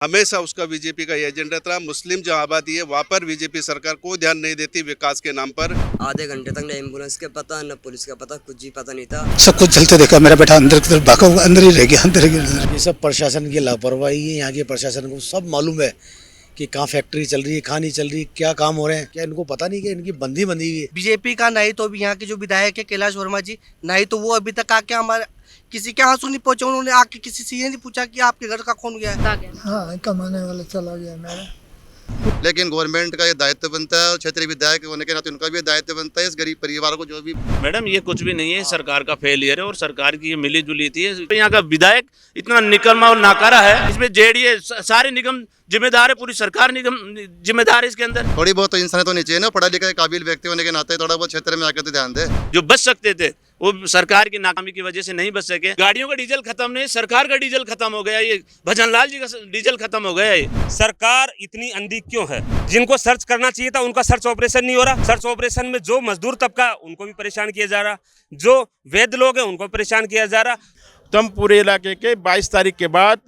हमेशा उसका बीजेपी का एजेंडा था। मुस्लिम जो आबादी है वहाँ पर बीजेपी सरकार कोई ध्यान नहीं देती विकास के नाम पर। आधे घंटे तक न एम्बुलेंस का पता न पुलिस का पता, कुछ ही पता नहीं था। सब कुछ चलते देखा, मेरा बेटा अंदर की तरफ भागा हुआ, अंदर ही रह गया, अंदर ही अंदर। ये सब प्रशासन की लापरवाही है। यहाँ के प्रशासन को सब मालूम है कि कहाँ फैक्ट्री चल रही है, कहाँ नहीं चल रही, क्या काम हो रहे हैं। क्या इनको पता नहीं कि इनकी बंदी हुई है। बीजेपी का नहीं तो अभी यहाँ के जो विधायक है कैलाश वर्मा जी, नहीं तो वो अभी तक आके हमारे किसी के आंसू नहीं पहुंचे। उन्होंने आके किसी से ये नहीं पूछा कि आपके घर का कौन गया है। हाँ, कमाने वाला चला गया मेरा। लेकिन गवर्नमेंट का ये दायित्व बनता है और क्षेत्रीय विधायक होने के नाते उनका भी दायित्व बनता है इस गरीब परिवार को जो भी। मैडम ये कुछ भी नहीं है, सरकार का फेलियर है और सरकार की ये मिली जुली थी। यहाँ का विधायक इतना निकम्मा और नाकारा है, इसमें जेडीए सारे निगम जिम्मेदार है, पूरी सरकार निगम जिम्मेदार है इसके अंदर। थोड़ी बहुत तो इंसानियत होनी चाहिए ना, पढ़ा लिखा काबिल व्यक्ति होने के नाते थोड़ा बहुत क्षेत्र में आकर तो ध्यान दे। जो बच सकते थे वो सरकार की नाकामी की वजह से नहीं बच सके। गाड़ियों का डीजल खत्म नहीं, सरकार का डीजल खत्म हो गया। ये भजनलाल जी का डीजल खत्म हो गया। ये सरकार इतनी अंधी क्यों है? जिनको सर्च करना चाहिए था उनका सर्च ऑपरेशन नहीं हो रहा। सर्च ऑपरेशन में जो मजदूर तबका उनको भी परेशान किया जा रहा, जो वैध लोग हैं उनको परेशान किया जा रहा। तो हम पूरे इलाके के 22 तारीख के बाद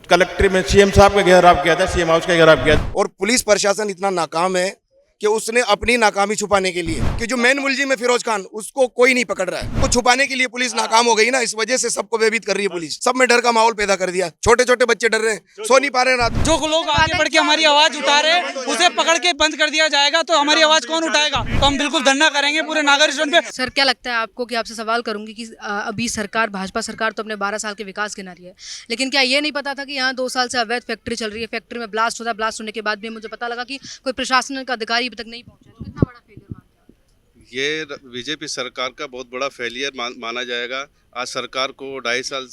कलेक्ट्रेट में सीएम साहब का घेराव किया था, सीएम हाउस का घेराव किया था। और पुलिस प्रशासन इतना नाकाम है कि उसने अपनी नाकामी छुपाने के लिए कि जो मेन मुलजिम है फिरोज खान, उसको कोई नहीं पकड़ रहा है। वो छुपाने के लिए पुलिस नाकाम हो गई ना, इस वजह से सबको भयभीत कर रही है पुलिस। सब में डर का माहौल पैदा कर दिया। छोटे छोटे बच्चे डर रहे हैं, सो नहीं पा रहे रात। जो लोग आगे बढ़ के हमारी आवाज उठा रहे हैं उसे पकड़ के बंद कर दिया जाएगा तो हमारी आवाज कौन उठाएगा? तो हम बिल्कुल धरना करेंगे पूरे नागर स्टेशन पे। सर क्या लगता है आपको कि आपसे सवाल करूंगी कि अभी सरकार, भाजपा सरकार तो अपने 12 साल के विकास के नारी है, लेकिन क्या ये नहीं पता था कि यहाँ 2 साल से अवैध फैक्ट्री चल रही है, फैक्ट्री में ब्लास्ट होता है, ब्लास्ट होने के बाद भी मुझे पता लगा कि कोई प्रशासन का अधिकारी अभी तक नहीं पहुंचा। कितना बड़ा फेलियर मानते हैं? ये बीजेपी सरकार का बहुत बड़ा फेलियर माना जाएगा। आज सरकार को 2.5 साल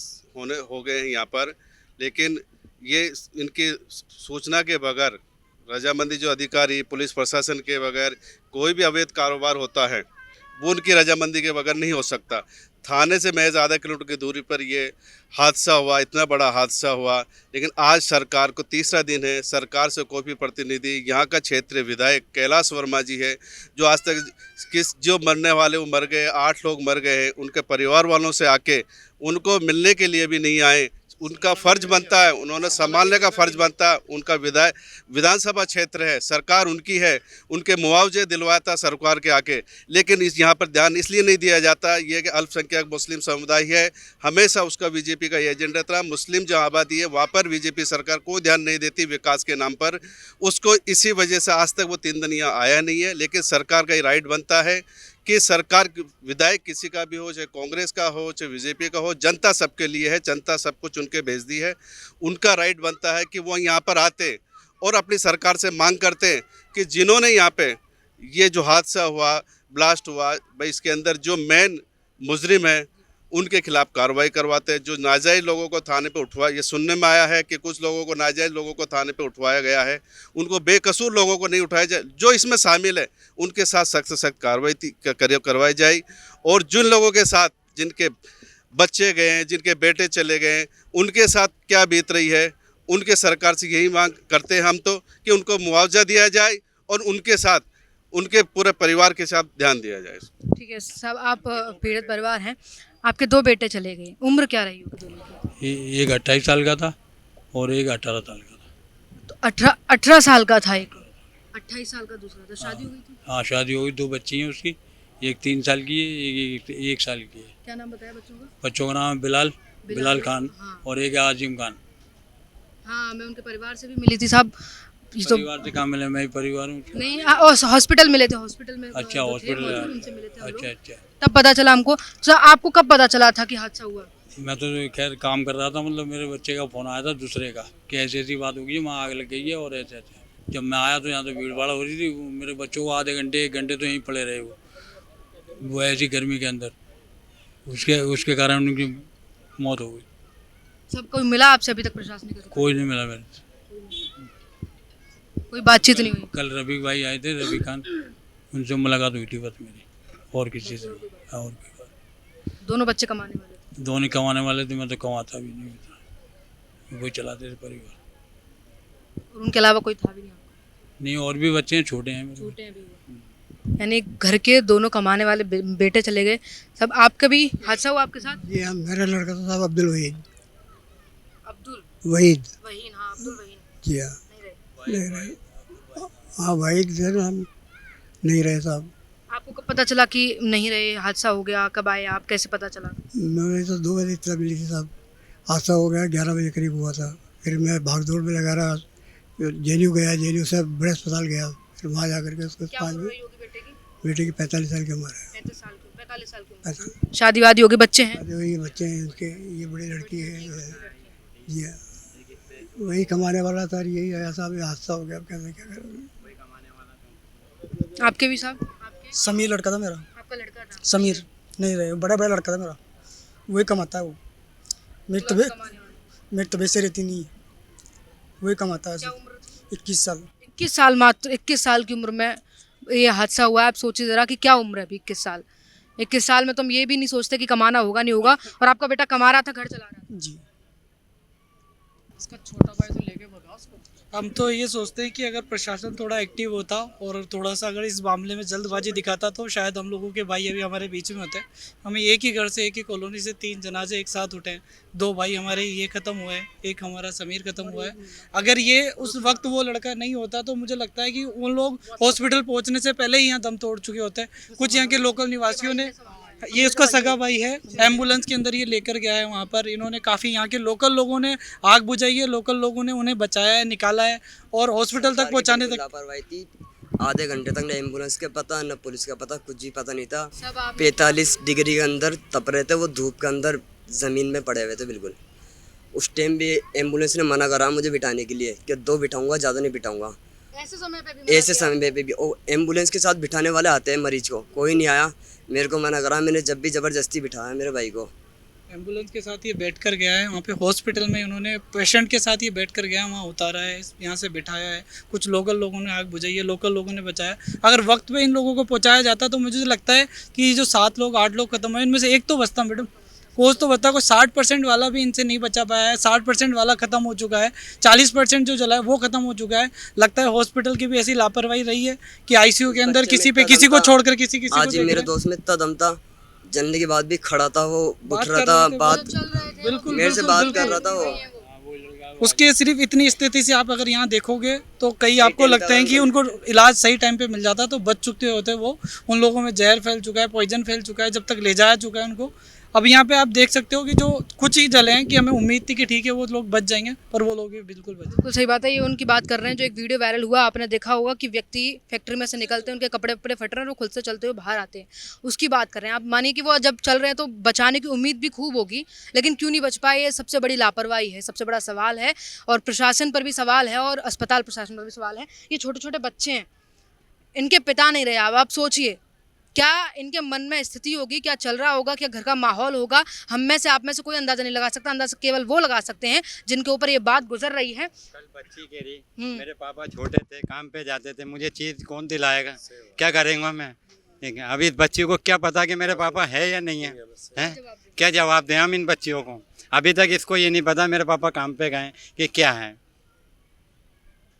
हो गए हैं यहाँ पर, लेकिन ये इनकी सूचना के बगैर, रजामंदी जो अधिकारी पुलिस प्रशासन के बगैर कोई भी अवैध कारोबार होता है वो उनकी रजामंदी के बगैर नहीं हो सकता। थाने से महज आधा किलोमीटर की दूरी पर ये हादसा हुआ, इतना बड़ा हादसा हुआ। लेकिन आज सरकार को तीसरा दिन है, सरकार से कोई भी प्रतिनिधि, यहाँ का क्षेत्रीय विधायक कैलाश वर्मा जी है जो आज तक जो मरने वाले वो मर गए, 8 लोग मर गए हैं, उनके परिवार वालों से आके उनको मिलने के लिए भी नहीं आए। उनका फ़र्ज बनता है, उन्होंने संभालने का फ़र्ज बनता है। उनका विधानसभा क्षेत्र है, सरकार उनकी है, उनके मुआवजे दिलवाता सरकार के आके। लेकिन यहाँ पर ध्यान इसलिए नहीं दिया जाता ये कि अल्पसंख्यक मुस्लिम समुदाय है, हमेशा उसका बीजेपी का एजेंडा था। मुस्लिम जो आबादी है वहाँ पर बीजेपी सरकार कोई ध्यान नहीं देती विकास के नाम पर। उसको इसी वजह से आज तक वो 3 दिन यहाँ आया नहीं है। लेकिन सरकार का ये राइट बनता है कि सरकार विधायक किसी का भी हो, चाहे कांग्रेस का हो चाहे बीजेपी का हो, जनता सबके लिए है, जनता सब कुछ उनके भेज दी है। उनका राइट बनता है कि वो यहाँ पर आते और अपनी सरकार से मांग करते कि जिन्होंने यहाँ पे ये जो हादसा हुआ, ब्लास्ट हुआ, भाई इसके अंदर जो मेन मुजरिम है उनके खिलाफ कार्रवाई करवाते हैं। जो नाजायज़ लोगों को थाने पे उठवा, ये सुनने में आया है कि कुछ लोगों को, नाजायज़ लोगों को थाने पे उठवाया गया है, उनको बेकसूर लोगों को नहीं उठाया जाए। जो इसमें शामिल है उनके साथ सख्त से सख्त कार्रवाई करवाई जाए। और जिन लोगों के साथ जिनके बच्चे गए हैं, जिनके बेटे चले गए हैं, उनके साथ क्या बीत रही है, उनके सरकार से यही मांग करते हैं हम तो कि उनको मुआवजा दिया जाए और उनके साथ उनके पूरे परिवार के साथ ध्यान दिया जाए। ठीक है सब, आप पीड़ित परिवार हैं, आपके 2 बेटे चले गए, उम्र क्या रही होगी दोनों की? एक 28 साल का था और एक 18 साल का था। तो 18 साल का था, एक 28 साल का दूसरा था। शादी हुई थी? हाँ शादी हो गई, 2 बच्ची हैं उसकी, एक 3 साल की है, एक 1 साल की है। क्या नाम बताया बच्चों का? बच्चों का नाम है बिलाल खान। हाँ। और एक आजिम खान। हाँ मैं उनके परिवार से भी मिली थी साहब। परिवार से कहाँ मिले? मैं परिवार हूँ। नहीं, हॉस्पिटल मिले थे, हॉस्पिटल में। अच्छा हॉस्पिटल, उनसे मिले थे। अच्छा। तब पता चला हमको। तो आपको कब पता चला था कि हादसा हुआ? मैं तो खैर काम कर रहा था, मतलब मेरे बच्चे का फ़ोन आया था दूसरे का कि ऐसी ऐसी बात हो गई, वहाँ आग लग गई है और ऐसे ऐसे। जब मैं आया तो यहाँ तो भीड़ भाड़ हो रही थी। मेरे बच्चों को आधे घंटे 1 घंटे तो यहीं पड़े रहे वो ऐसी गर्मी के अंदर। उसके कारण उनकी मौत हो गई। सब कोई मिला आपसे अभी तक प्रशासनिक? कोई नहीं मिला मेरे से, कोई बातचीत नहीं हुई? कल रवि भाई आए थे, रवि खान, उनसे मुलाकात हुई थी बस मेरी, और किसी से और कोई। दोनों बच्चे कमाने वाले थे? दोनों कमाने वाले थे, मैं तो कमाता भी नहीं था, वही चलाते थे परिवार। और उनके अलावा कोई था भी नहीं आपको? नहीं, और भी बच्चे हैं, छोटे हैं भी। यानी घर के दोनों कमाने वाले बेटे चले गए। सब आपका भी हादसा हुआ आपके साथ? जी हाँ, मेरा लड़का तो साहब अब्दुल वहीद। अब्दुल वहीद। वहीद, हाँ अब्दुल रहीम किया नहीं रहे। नहीं रहे। हाँ भाई इधर हम नहीं रहे साहब। आपको कब पता चला कि नहीं रहे, हादसा हो गया, कब आए आप, कैसे पता चला? मैं तो 2 बजे इतना मिली थी साहब। हादसा हो गया 11 बजे करीब हुआ था। फिर मैं भाग दौड़ में लगा रहा, जेएनयू गया, जेएनयू से बड़े अस्पताल गया, फिर वहाँ जा करके उसको क्या 5 उम्र हुई होगी बेटे की? बेटे की 45 साल की उम्र है। 35 साल की, 45 साल की उम्र। 45 शादी वादी होगी, बच्चे हैं? जो ये बच्चे हैं उसके, ये बड़ी लड़की है जो है जी हाँ। वही कमाने वाला था, यही आया साहब, ये हादसा हो गया, अब कैसे क्या करें। आपके भी साहब? आपके? समीर लड़का था मेरा, आपका लड़का था? समीर नहीं रहे, बड़ा बड़ा लड़का था मेरा, वही कमाता है वो। मेरी तबीयत से रहती नहीं है, वही कमाता है। 21 साल। 21 साल, मात्र 21 साल की उम्र में ये हादसा हुआ है। आप सोचिए ज़रा कि क्या उम्र है अभी 21 साल। 21 साल में तो हम ये भी नहीं सोचते कि कमाना होगा नहीं होगा, और आपका बेटा कमा रहा था, घर चला रहा था। जी, इसका छोटा भाई तो लेके भगा उसको। हम तो ये सोचते हैं कि अगर प्रशासन थोड़ा एक्टिव होता और थोड़ा सा अगर इस मामले में जल्दबाजी दिखाता तो शायद हम लोगों के भाई अभी हमारे बीच में होते। हमें एक ही घर से, एक ही कॉलोनी से 3 जनाजे एक साथ उठे हैं। 2 भाई हमारे ये ख़त्म हुए हैं, एक हमारा समीर ख़त्म हुआ है। अगर ये उस वक्त वो लड़का नहीं होता तो मुझे लगता है कि उन लोग हॉस्पिटल पहुँचने से पहले ही यहाँ दम तोड़ चुके होते हैं। कुछ यहाँ के लोकल निवासियों ने, ये उसका सगा भाई है, एम्बुलेंस के अंदर ये लेकर गया है वहाँ पर। इन्होंने काफ़ी, यहाँ के लोकल लोगों ने आग बुझाई है, लोकल लोगों ने उन्हें बचाया है, निकाला है और हॉस्पिटल तक पहुँचाने तक। लापरवाही थी। आधे घंटे तक न एम्बुलेंस का पता न पुलिस का पता, कुछ भी पता नहीं था। 45 डिग्री के अंदर तप रहे थे वो, धूप के अंदर ज़मीन में पड़े हुए थे बिल्कुल। उस टाइम भी एम्बुलेंस ने मना करा मुझे बिठाने के लिए कि 2 बिठाऊंगा, ज़्यादा नहीं बिठाऊंगा। ऐसे समय पे भी एम्बुलेंस के साथ बिठाने वाले आते हैं मरीज को, कोई नहीं आया, मेरे को मना करा। मैंने जब भी ज़बरदस्ती बिठाया मेरे भाई को। एम्बुलेंस के साथ ये बैठ कर गया है वहाँ पे हॉस्पिटल में, उन्होंने पेशेंट के साथ ये बैठ कर गया, वहाँ उतारा है, यहाँ से बिठाया है। कुछ लोकल लोगों ने आग बुझाई है, लोकल लोगों ने बचाया। अगर वक्त पे इन लोगों को पहुँचाया जाता तो मुझे लगता है कि जो 7 लोग 8 लोग खत्म हुए, इनमें से एक तो बचता मैडम, कोच तो बता, कोई 60% वाला भी इनसे नहीं बचा पाया है। 60% वाला ख़त्म हो चुका है, 40% जो जला है वो ख़त्म हो चुका है। लगता है हॉस्पिटल की भी ऐसी लापरवाही रही है कि आईसीयू के अंदर किसी को छोड़कर किसी आज ही मेरे दोस्त में इतना दम था, जलने के बाद भी खड़ा था वो, उठ रहा था, बात बिल्कुल मेरे से बात कर रहा था वो। उसके सिर्फ इतनी स्थिति से आप अगर यहाँ देखोगे तो कई आपको लगता है कि उनको इलाज सही टाइम पे मिल जाता तो बच चुके होते वो। उन लोगों में जहर फैल चुका है, पॉइजन फैल चुका है, जब तक ले जाया चुका है उनको। अब यहाँ पे आप देख सकते हो कि जो कुछ ही जले हैं कि हमें उम्मीद थी कि ठीक है वो लोग बच जाएंगे, पर वो लोग भी बिल्कुल बच। बिल्कुल सही बात है, ये उनकी बात कर रहे हैं। जो एक वीडियो वायरल हुआ, आपने देखा होगा कि व्यक्ति फैक्ट्री में से निकलते हैं, उनके कपड़े वपड़े फट रहे हैं, वो खुद से चलते हुए बाहर आते हैं, उसकी बात कर रहे हैं। आप मानिए कि वो जब चल रहे हैं तो बचाने की उम्मीद भी खूब होगी, लेकिन क्यों नहीं बच पाए, ये सबसे बड़ी लापरवाही है, सबसे बड़ा सवाल है। और प्रशासन पर भी सवाल है और अस्पताल प्रशासन पर भी सवाल है। ये छोटे छोटे बच्चे हैं, इनके पिता नहीं रहे। अब आप सोचिए क्या इनके मन में स्थिति होगी, क्या चल रहा होगा, क्या घर का माहौल होगा। हम में से, आप में से कोई अंदाजा नहीं लगा सकता। अंदाजा केवल वो लगा सकते हैं जिनके ऊपर ये बात गुजर रही है। कल बच्ची कह रही मेरे पापा छोटे थे, काम पे जाते थे, मुझे चीज़ कौन दिलाएगा, क्या करेंगे मैं। ठीक है, अभी इस बच्ची को क्या पता कि मेरे पापा है या नहीं है, हैं? क्या जवाब दें हम इन बच्चियों को। अभी तक इसको ये नहीं पता मेरे पापा काम पे गए कि क्या है।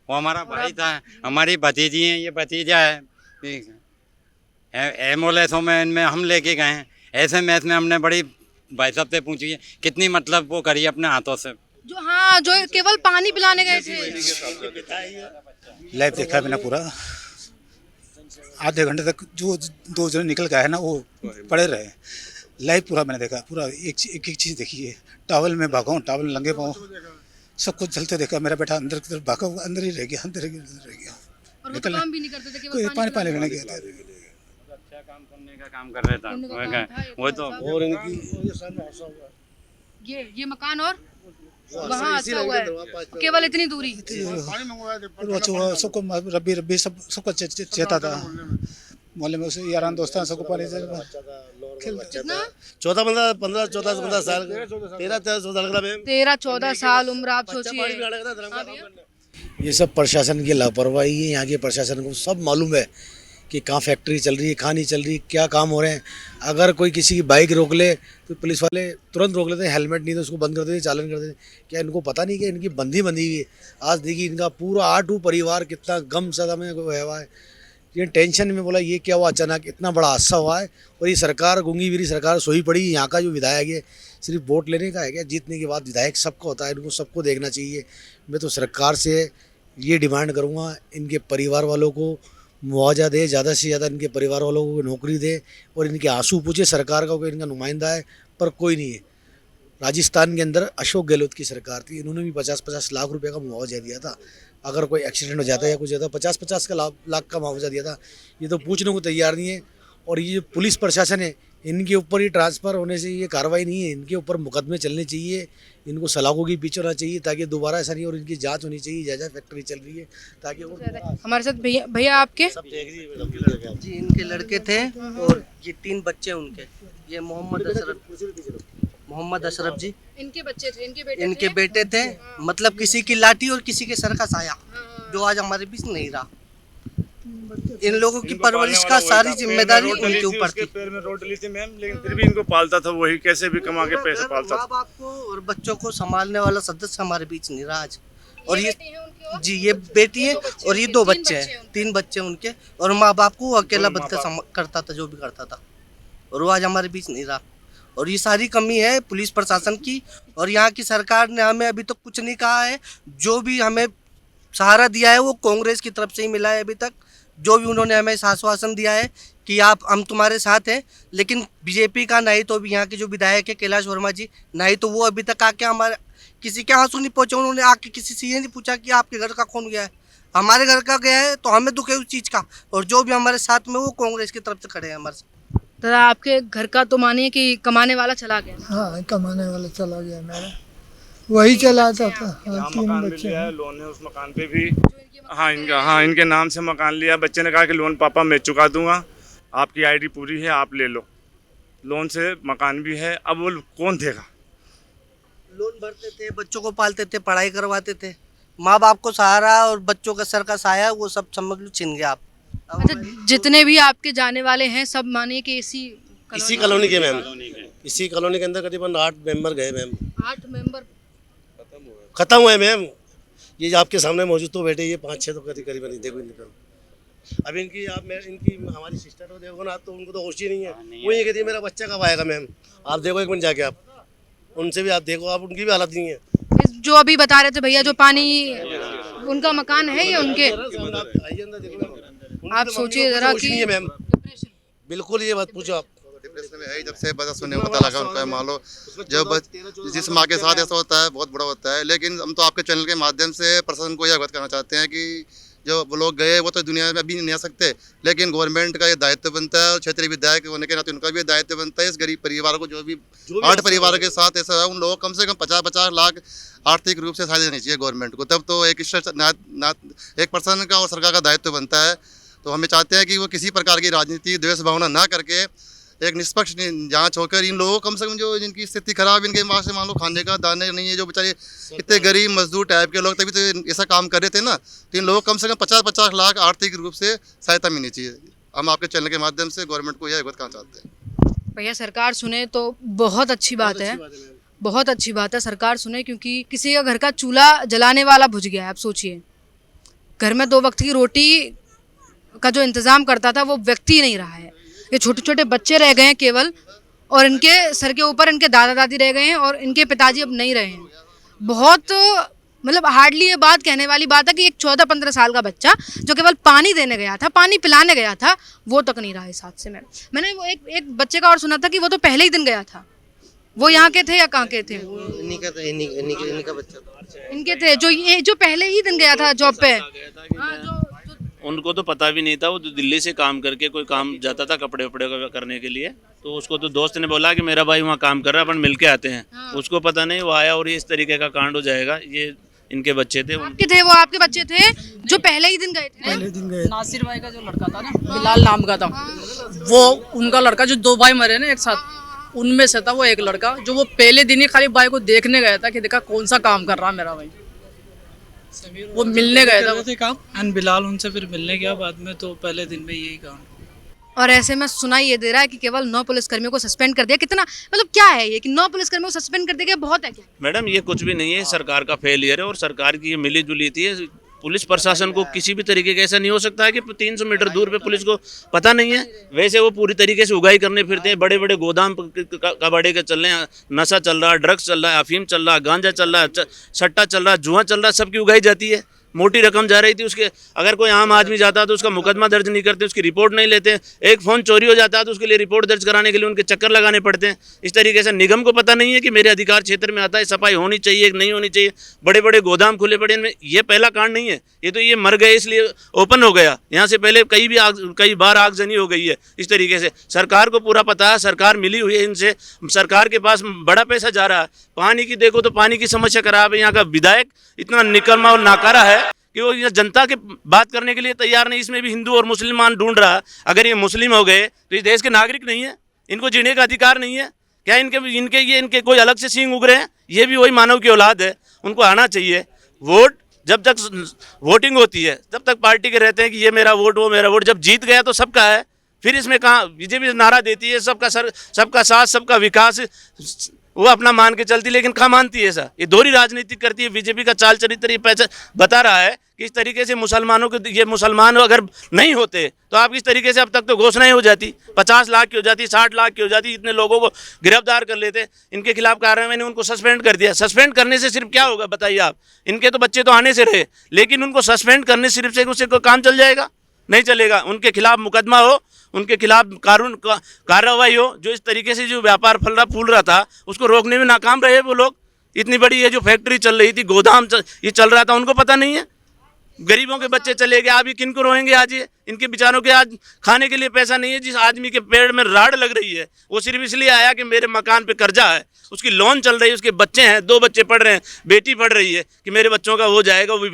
वो हमारा भाई था, हमारी भतीजी है, ये भतीजा है। ठीक है, एम्बुलेंसों में इनमें हम लेके गए हैं, ऐसे मैच में हमने बड़ी भाई साहब से पूछी है कितनी मतलब वो करी अपने हाथों से। जो हाँ, जो केवल पानी पिलाने गए थे। लाइव देखा मैंने पूरा, आधे घंटे तक जो 2 जने निकल गए हैं ना वो पड़े रहे। लाइव पूरा मैंने देखा, पूरा एक चीज़ देखी है। टावल में भागा हूँ, टावल में लंगे पाऊँ, सब कुछ जलते देखा। मेरा बेटा अंदर की तरफ भागा, अंदर ही रह गया, अंदर रह गया। और वो तो काम भी नहीं करते थे, केवल पानी लेने गया था। काम करने का काम कर रहा था वो तो। और ये मकान और वहाँ हादसा हुआ है, केवल इतनी दूरी। सबको रब्बी सबको चेता था मोहल्ले में, उसे यारान दोस्तान सबको पानी से 14-15 साल 13-14 साल उम्र। आप सोचिए, ये सब प्रशासन की लापरवाही है। यहाँ के प्रशासन को सब मालूम है कि कहाँ फैक्ट्री चल रही है, कहाँ नहीं चल रही, क्या काम हो रहे हैं। अगर कोई किसी की बाइक रोक ले तो पुलिस वाले तुरंत रोक लेते हैं, हेलमेट नहीं तो उसको बंद कर देते, चालन कर देते। क्या इनको पता नहीं कि इनकी बंदी हुई है। आज देखिए इनका पूरा 8 परिवार कितना गम सदा में हुआ है ये टेंशन में बोला ये क्या हुआ अचानक, इतना बड़ा हादसा हुआ है। और ये सरकार गूंगी बिरी सरकार सोई पड़ी। यहाँ का जो विधायक है सिर्फ वोट लेने का है क्या? जीतने के बाद विधायक सबका होता है, इनको सबको देखना चाहिए। मैं तो सरकार से ये डिमांड करूँगा, इनके परिवार वालों को मुआवजा दे, ज़्यादा से ज़्यादा इनके परिवार वालों को नौकरी दे और इनके आंसू पूछे सरकार का, कोई इनका नुमाइंदा है पर कोई नहीं है। राजस्थान के अंदर अशोक गहलोत की सरकार थी, इन्होंने भी 50-50 लाख रुपए का मुआवजा दिया था। अगर कोई एक्सीडेंट हो जाता है या कुछ जाता है 50-50 का लाख का मुआवजा दिया था। ये तो पूछने को तैयार नहीं है। और ये जो पुलिस प्रशासन है इनके ऊपर ही ट्रांसफ़र होने से ये कार्रवाई नहीं है, इनके ऊपर मुकदमे चलने चाहिए, इनको सलाखों के पीछे होना चाहिए ताकि दोबारा ऐसा नहीं। और इनकी जांच होनी चाहिए, जैसा फैक्ट्री चल रही है ताकि हमारे साथ भैया आपके जी इनके लड़के थे और ये 3 बच्चे उनके, ये मोहम्मद अशरफ जी इनके बच्चे थे, इनके बेटे थे। मतलब किसी की लाठी और किसी के सर का साया, जो आज हमारे बीच नहीं रहा। इन लोगों की परवरिश का सारी जिम्मेदारी उनके ऊपर थी। पैर में रोड डली थी मैम, लेकिन फिर भी इनको पालता था वही, कैसे भी कमा के पैसे पालता था। माँ बाप को और बच्चों को संभालने वाला सदस्य हमारे बीच नहीं रहा आज। और ये जी ये बेटी है और ये 2 बच्चे हैं, 3 बच्चे उनके। और माँ बाप को अकेला बदला करता था, जो भी करता था। और वो आज हमारे बीच नहीं रहा। और ये सारी कमी है पुलिस प्रशासन की। और यहाँ की सरकार ने हमें अभी तक कुछ नहीं कहा है। जो भी हमें सहारा दिया है वो कांग्रेस की तरफ से ही मिला है अभी तक। जो भी उन्होंने हमें आश्वासन दिया है कि हम तुम्हारे साथ हैं, लेकिन बीजेपी का नहीं तो भी यहाँ के जो विधायक है कैलाश वर्मा जी, नहीं तो वो अभी तक आके हमारे किसी के आंसू नहीं पहुँचे। उन्होंने आके किसी से ये नहीं पूछा कि आपके घर का कौन गया है। हमारे घर का गया है तो हमें दुख है उस चीज़ का। और जो भी हमारे साथ में वो कांग्रेस की तरफ से खड़े हैं हमारे साथ। दादा आपके घर का तो मानिए कि कमाने वाला चला गया। हाँ, कमाने वाला चला गया मेरा, वही चलाता था। 3 बच्चे हैं। लोन है उस मकान पे भी। हाँ इनके नाम से मकान लिया। बच्चे ने कहा कि लोन पापा मैं चुका दूंगा, आपकी आईडी पूरी है, आप ले लो। लोन से मकान भी है, अब वो कौन देगा? लोन भरते थे, बच्चों को पालते थे, पढ़ाई करवाते थे, माँ बाप को सहारा और बच्चों का सर का साया, वो सब समझ लो छिन गया आप। अच्छा, जितने भी आपके जाने वाले हैं सब मानिए कि इसी कॉलोनी के मैम, इसी कॉलोनी के अंदर करीबन 8 मेंबर गए मैम। 8 मेंबर खत्म हुए मैम। ये आपके सामने मौजूद तो बैठे, ये 5-6 तो करीबन देखो इनका। अब इनकी हमारी सिस्टर को देखो ना, तो उनको तो होश ही नहीं है। वो ये कहती है मेरा बच्चा कब आएगा मैम। आप देखो एक मिनट जाके, आप उनसे भी आप देखो, आप उनकी भी हालत नहीं है। जो अभी बता रहे थे भैया, जो पानी उनका मकान है या उनके, आप सोचिए जरा कि मैम बिल्कुल ये बात पूछो आप। डिप्रेशन में है, जब से पता सुनने को पता लगा उनका, मान लो जब जिस माँ के साथ ऐसा होता है बहुत बड़ा होता है। लेकिन हम तो आपके चैनल के माध्यम से प्रशासन को यह अवगत करना चाहते हैं कि जो वो लोग गए वो तो दुनिया में अभी नहीं आ सकते, लेकिन गवर्नमेंट का ये दायित्व बनता है और क्षेत्रीय विधायक होने के नाते उनका भी दायित्व बनता है। इस गरीब परिवार को, जो भी 8 परिवारों के साथ ऐसा है, उन लोगों को कम से कम 50-50 लाख आर्थिक रूप से सहायता देनी चाहिए गवर्नमेंट को। तब तो एक पर्सन का और सरकार का दायित्व बनता है। तो हमें चाहते हैं कि वो किसी प्रकार की राजनीति द्वेष भावना ना करके एक निष्पक्ष जांच होकर इन लोगों को कम से कम, जो जिनकी स्थिति खराब, इनके पास से मान लो खाने का दाने नहीं है, जो बेचारे इतने गरीब मजदूर टाइप के लोग, तभी तो ऐसा काम कर रहे थे ना। तो इन लोगों को कम से कम 50-50 लाख आर्थिक रूप से सहायता मिलनी चाहिए। हम आपके चैनल के माध्यम से गवर्नमेंट को यह अवगत करना चाहते हैं। भैया सरकार सुने तो बहुत अच्छी बात है, बहुत अच्छी बात है सरकार सुने, क्योंकि किसी का घर का चूल्हा जलाने वाला बुझ गया है। आप सोचिए, घर में 2 वक्त की रोटी का जो इंतज़ाम करता था वो व्यक्ति नहीं रहा है। ये छोटे छोटे बच्चे रह गए हैं केवल, और इनके सर के ऊपर इनके दादा दादी रह गए हैं और इनके पिताजी अब नहीं रहे हैं। बहुत मतलब हार्डली ये बात कहने वाली बात है कि एक 14-15 साल का बच्चा जो केवल पानी देने गया था, पानी पिलाने गया था, वो तक नहीं रहा इस हादसे में। मैंने वो एक बच्चे का और सुना था कि वो तो पहले ही दिन गया था। वो यहाँ के थे या कहाँ के थे? इनका बच्चा इनके थे, जो पहले ही दिन गया था जॉब पे। उनको तो पता भी नहीं था। वो दिल्ली से काम करके कोई काम जाता था कपड़े वपड़े करने के लिए, तो उसको तो दोस्त ने बोला कि मेरा भाई वहाँ काम कर रहा है, अपन मिल के आते हैं। उसको पता नहीं, वो आया और ये इस तरीके का कांड हो जाएगा। ये इनके बच्चे थे। आपके थे? वो आपके बच्चे थे जो पहले ही दिन गए थे? पहले दिन गए। नासिर भाई का जो लड़का था ना, बिलाल नाम का था, वो उनका लड़का, जो 2 भाई मरे ना एक साथ, उनमें से था वो एक लड़का, जो वो पहले दिन ही खाली भाई को देखने गया था कि देखा कौन सा काम कर रहा मेरा भाई। वो मिलने गए थे काम, एंड बिलाल उनसे फिर मिलने गया बाद में, तो पहले दिन में यही काम। और ऐसे में सुनाई ये दे रहा है कि केवल 9 पुलिसकर्मियों को सस्पेंड कर दिया। कितना मतलब क्या है ये कि 9 पुलिसकर्मियों को सस्पेंड कर दिया, बहुत है क्या? मैडम ये कुछ भी नहीं है, सरकार का फेलियर है। और सरकार की ये मिली जुली थी, पुलिस प्रशासन को किसी भी तरीके का ऐसा नहीं हो सकता है कि 300 मीटर दूर पे पुलिस को पता नहीं है। वैसे वो पूरी तरीके से उगाई करने फिरते हैं, बड़े बड़े गोदाम कबाड़े के चल रहे हैं, नशा चल रहा है, ड्रग्स चल रहा है, अफीम चल रहा है, गांजा चल रहा है, सट्टा चल रहा है, जुआ चल रहा है, सबकी उगाई जाती है। मोटी रकम जा रही थी उसके, अगर कोई आम आदमी जाता है तो उसका मुकदमा दर्ज नहीं करते, उसकी रिपोर्ट नहीं लेते। एक फ़ोन चोरी हो जाता है तो उसके लिए रिपोर्ट दर्ज कराने के लिए उनके चक्कर लगाने पड़ते हैं। इस तरीके से निगम को पता नहीं है कि मेरे अधिकार क्षेत्र में आता है, सफाई होनी चाहिए कि नहीं होनी चाहिए। बड़े बड़े गोदाम खुले पड़े इनमें, ये पहला कांड नहीं है, ये तो ये मर गए इसलिए ओपन हो गया। यहाँ से पहले कई बार आगजनी हो गई है इस तरीके से। सरकार को पूरा पता है, सरकार मिली हुई है इनसे, सरकार के पास बड़ा पैसा जा रहा है। पानी की देखो तो पानी की समस्या खराब है। यहाँ का विधायक इतना निकम्मा और नाकारा है कि वो ये जनता के बात करने के लिए तैयार नहीं। इसमें भी हिंदू और मुसलमान ढूंढ रहा है। अगर ये मुस्लिम हो गए तो इस देश के नागरिक नहीं है, इनको जीने का अधिकार नहीं है क्या? इनके कोई अलग से सींग उग रहे हैं? ये भी वही मानव की औलाद है, उनको आना चाहिए। वोट जब तक वोटिंग होती है तब तक पार्टी के रहते हैं कि ये मेरा वोट, वो मेरा वोट। जब जीत गया तो सबका है। फिर इसमें कहाँ बीजेपी नारा देती है सबका साथ, सबका विकास, वो अपना मान के चलती, लेकिन कहाँ मानती है ऐसा? ये दोहरी राजनीति करती है। बीजेपी का चाल चरित्र ये पैसा बता रहा है कि इस तरीके से मुसलमानों को, ये मुसलमान अगर नहीं होते तो आप इस तरीके से अब तक तो घोषणाएं हो जाती, 50 लाख की हो जाती, 60 लाख की हो जाती, इतने लोगों को गिरफ्तार कर लेते। इनके खिलाफ कार्रवाई ने उनको सस्पेंड कर दिया। सस्पेंड करने से सिर्फ क्या होगा बताइए आप? इनके तो बच्चे तो आने से रहे, लेकिन उनको सस्पेंड करने सिर्फ से उससे कोई काम चल जाएगा? नहीं चलेगा। उनके खिलाफ मुकदमा हो, उनके खिलाफ कानून कार्रवाई हो। जो इस तरीके से जो व्यापार फूल रहा था उसको रोकने में नाकाम रहे वो लोग। इतनी बड़ी ये जो फैक्ट्री चल रही थी, गोदाम ये चल रहा था, उनको पता नहीं है। गरीबों के बच्चे चले गए, आप ये किन को रोएंगे? आज ये इनके बेचारों के आज खाने के लिए पैसा नहीं है। जिस आदमी के पेड़ में राड़ लग रही है वो सिर्फ इसलिए आया कि मेरे मकान पे कर्जा है, उसकी लोन चल रही है, उसके बच्चे हैं, 2 बच्चे पढ़ रहे हैं, बेटी पढ़ रही है कि मेरे बच्चों का हो जाएगा। वो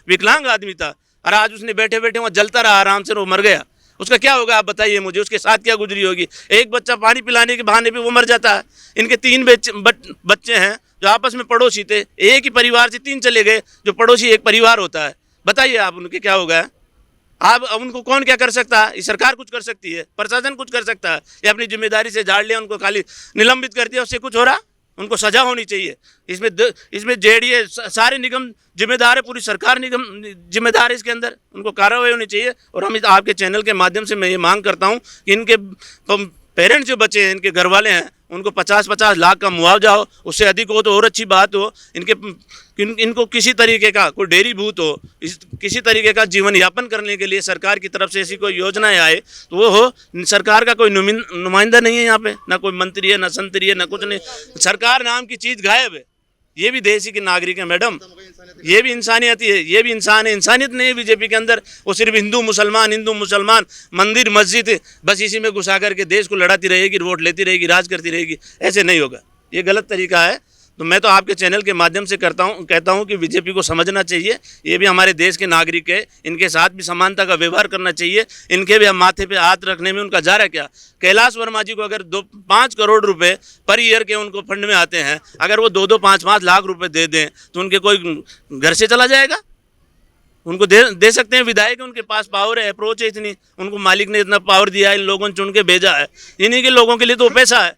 विकलांग आदमी था और आज उसने बैठे बैठे वहाँ जलता रहा आराम से, वो मर गया। उसका क्या होगा आप बताइए मुझे? उसके साथ क्या गुजरी होगी? एक बच्चा पानी पिलाने के बहाने पे वो मर जाता है। इनके 3 बच्चे हैं जो आपस में पड़ोसी थे, एक ही परिवार से 3 चले गए। जो पड़ोसी एक परिवार होता है, बताइए आप उनके क्या होगा? आप उनको कौन क्या कर सकता है? सरकार कुछ कर सकती है, प्रशासन कुछ कर सकता है, या अपनी जिम्मेदारी से झाड़ लिया, उनको खाली निलंबित कर दिया, उससे कुछ हो रहा? उनको सजा होनी चाहिए। इसमें जेडीए सारे निगम जिम्मेदार है, पूरी सरकार निगम जिम्मेदार है इसके अंदर, उनको कार्रवाई होनी चाहिए। और हम आपके चैनल के माध्यम से मैं ये मांग करता हूँ कि इनके पेरेंट्स जो बच्चे हैं, इनके घर वाले हैं, उनको 50-50 लाख का मुआवजा हो, उससे अधिक हो तो और अच्छी बात हो। इनको किसी तरीके का कोई डेयरी भूत हो, किसी तरीके का जीवन यापन करने के लिए सरकार की तरफ से ऐसी कोई योजनाएं आए तो वो हो। सरकार का कोई नुमाइंदा नहीं है यहाँ पे, ना कोई मंत्री है, ना संतरी है, ना कुछ नहीं। सरकार नाम की चीज़ गायब है। ये भी देश की नागरिक है मैडम, ये भी इंसानियत है, ये भी इंसान है। इंसानियत नहीं है बीजेपी के अंदर। वो सिर्फ हिंदू मुसलमान, मंदिर मस्जिद, बस इसी में घुसा करके देश को लड़ाती रहेगी, वोट लेती रहेगी, राज करती रहेगी। ऐसे नहीं होगा, ये गलत तरीका है। तो मैं तो आपके चैनल के माध्यम से कहता हूँ कि बीजेपी को समझना चाहिए, ये भी हमारे देश के नागरिक है, इनके साथ भी समानता का व्यवहार करना चाहिए। इनके भी हम माथे पे हाथ रखने में उनका जा रहा है क्या? कैलाश वर्मा जी को अगर 5 करोड़ रुपए पर ईयर के उनको फंड में आते हैं, अगर वो 2-2, 5-5 लाख रुपए दे दें तो उनके कोई घर से चला जाएगा? उनको दे सकते हैं विधायक, उनके पास पावर है, अप्रोच है इतनी, उनको मालिक ने इतना पावर दिया है, इन लोगों ने चुन के भेजा है, इन्हीं के लोगों के लिए तो पैसा है,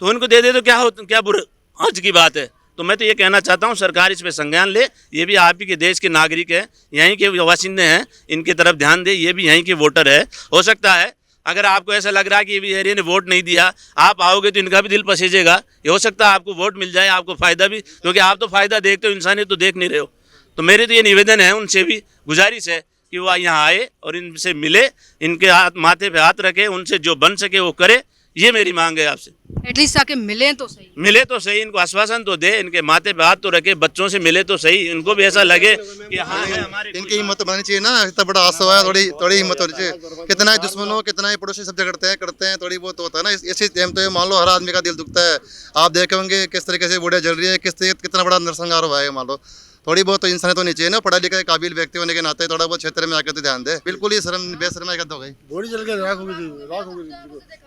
तो उनको दे दे तो क्या बुरा आज की बात है? तो मैं तो ये कहना चाहता हूँ सरकार इस पे संज्ञान ले। ये भी आप ही के देश के नागरिक हैं, यहीं के वासिंदे हैं, इनकी तरफ ध्यान दे। ये भी यहीं के वोटर है। हो सकता है अगर आपको ऐसा लग रहा है कि ये एरिया ने वोट नहीं दिया, आप आओगे तो इनका भी दिल पसीजेगा। ये हो सकता है आपको वोट मिल जाए, आपको फ़ायदा भी, क्योंकि आप तो फ़ायदा देखते हो, इंसानियत तो देख नहीं रहे हो। तो मेरे तो ये निवेदन है, उनसे भी गुजारिश है कि वो यहाँ आए और इनसे मिले, इनके माथे पे हाथ रखे, उनसे जो बन सके वो करे। ये मेरी मांग है आपसे। एटलीस्ट आके मिले तो सही, इनको आश्वासन तो दे, इनके माथे पे हाथ तो रखे, बच्चों से मिले तो सही, इनको भी ऐसा लगे कि हाँ है हमारे। इनकी हिम्मत बनानी चाहिए ना, इतना बड़ा हादसा है, थोड़ी हिम्मत होनी चाहिए। कितना ही दुश्मन हो, कितना ही पड़ोसी सब करते हैं, थोड़ी बहुत होता है ना। ऐसे टाइम तो मान लो हर आदमी का दिल दुखता है। आप देखे होंगे किस तरीके से बुढ़िया जल रही है, कितना बड़ा नरसंहार हुआ है। मान लो थोड़ी बहुत तो इंसानियत होनी चाहिए ना, पढ़ा लिखा काबिल व्यक्ति होने के नाते थोड़ा बहुत क्षेत्र में आकर तो ध्यान दे। बिल्कुल ही बेशर्म हो गई, बॉडी जल के राख हो गई थी,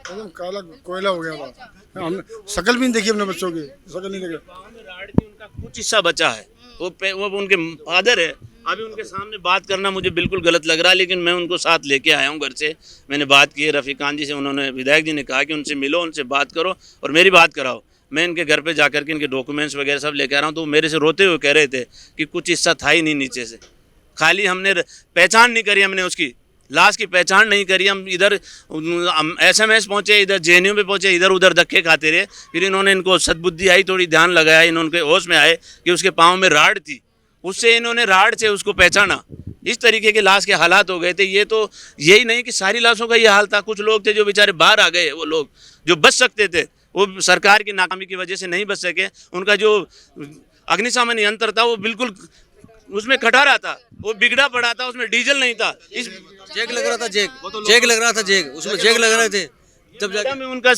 एकदम काला कोयला हो गया था। हम शकल भी नहीं देखी अपने बच्चों की, शकल नहीं देखी। उनका कुछ हिस्सा बचा है, वो उनके फादर है। अभी उनके सामने बात करना मुझे बिल्कुल गलत लग रहा है, लेकिन मैं उनको साथ लेके आया हूँ घर से। मैंने बात की है रफ़ीकान जी से, उन्होंने विधायक जी ने कहा कि उनसे मिलो, उनसे बात करो और मेरी बात कराओ। मैं इनके घर पे जाकर के इनके डॉक्यूमेंट्स वगैरह सब लेकर आ रहा हूँ, तो मेरे से रोते हुए कह रहे थे कि कुछ हिस्सा था ही नहीं नीचे से, खाली हमने पहचान नहीं करी, हमने उसकी लाश की पहचान नहीं करी। हम इधर SMS पहुँचे, इधर JNU पे पहुँचे, इधर उधर धक्के खाते रहे। फिर इन्होंने, इनको सद्बुद्धि आई, थोड़ी ध्यान लगाया, इन्होंने होश में आए कि उसके पाँव में राड थी, उससे इन्होंने राड से उसको पहचाना। इस तरीके के लाश के हालात हो गए थे। ये तो यही नहीं कि सारी लाशों का ये हाल था, कुछ लोग थे जो बेचारे बाहर आ गए, वो लोग जो बच सकते थे वो सरकार की नाकामी की वजह से नहीं बच सके। उनका जो अग्निशमन यंत्र था वो बिल्कुल उसमें कटा रहा था, वो बिगड़ा पड़ा था, उसमें डीजल नहीं था। इस जैक लग रहा था, जैक लग रहा था, उसमें जैक लग रहे थे। जब में उनका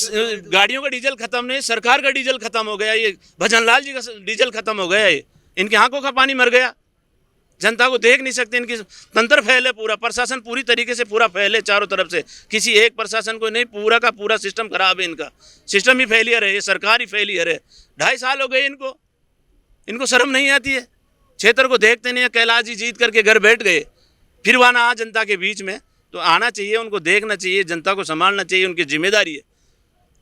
गाड़ियों का डीजल खत्म नहीं, सरकार का डीजल खत्म हो गया। ये भजनलाल जी का डीजल खत्म हो गया। ये इनकी आंखों का पानी मर गया। जनता को देख नहीं सकते, इनकी तंत्र फैले, पूरा प्रशासन पूरी तरीके से पूरा फैले चारों तरफ से। किसी एक प्रशासन को नहीं, पूरा का पूरा सिस्टम खराब है। इनका सिस्टम ही फेलियर है, ये सरकार ही फेलियर है। 2.5 साल हो गए इनको शर्म नहीं आती है। क्षेत्र को देखते नहीं है। कैलाश जी जीत करके घर बैठ गए, फिर वहाँ आ जनता के बीच में तो आना चाहिए, उनको देखना चाहिए, जनता को संभालना चाहिए, उनकी जिम्मेदारी है।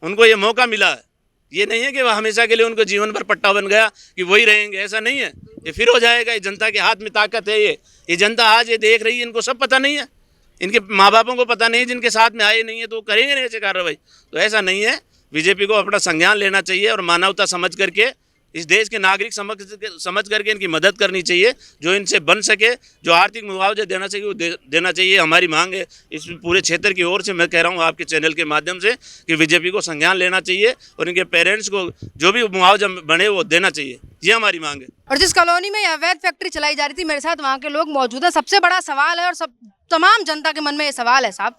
उनको ये मौका मिला है, ये नहीं है कि वह हमेशा के लिए उनको जीवन भर पट्टा बन गया कि वही रहेंगे, ऐसा नहीं है। ये फिर हो जाएगा। ये जनता के हाथ में ताकत है। ये जनता आज ये देख रही है, इनको सब पता नहीं है, इनके माँ बापों को पता नहीं, जिनके साथ में आए नहीं है तो वो करेंगे नहीं ऐसे कार्रवाई। तो ऐसा नहीं है। बीजेपी को अपना संज्ञान लेना चाहिए और मानवता समझ करके, इस देश के नागरिक समझ करके इनकी मदद करनी चाहिए। जो इनसे बन सके, जो आर्थिक मुआवजा देना चाहिए वो देना चाहिए। हमारी मांग है इस पूरे क्षेत्र की ओर से। मैं कह रहा हूँ आपके चैनल के माध्यम से कि बीजेपी को संज्ञान लेना चाहिए और इनके पेरेंट्स को जो भी मुआवजा बने वो देना चाहिए। ये हमारी मांग है। और जिस कॉलोनी में यह अवैध फैक्ट्री चलाई जा रही थी, मेरे साथ वहाँ के लोग मौजूद है। सबसे बड़ा सवाल है और तमाम जनता के मन में ये सवाल है साहब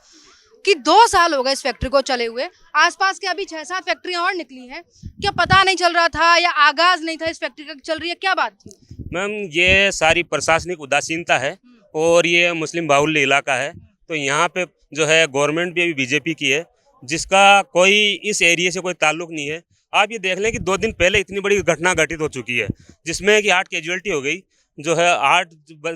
कि 2 साल हो गए इस फैक्ट्री को चले हुए। आसपास के अभी 6-7 फैक्ट्रियां और निकली हैं। क्या पता नहीं चल रहा था या आगाज नहीं था इस फैक्ट्री का चल रही है, क्या बात थी? मैम, ये सारी प्रशासनिक उदासीनता है और ये मुस्लिम बाहुल्य इलाका है। तो यहाँ पे जो है गवर्नमेंट भी अभी बीजेपी की है, जिसका कोई इस एरिया से कोई ताल्लुक नहीं है। आप ये देख लें कि 2 दिन पहले इतनी बड़ी घटना घटित हो चुकी है, जिसमें कि 8 कैजुअलिटी हो गई। जो है 8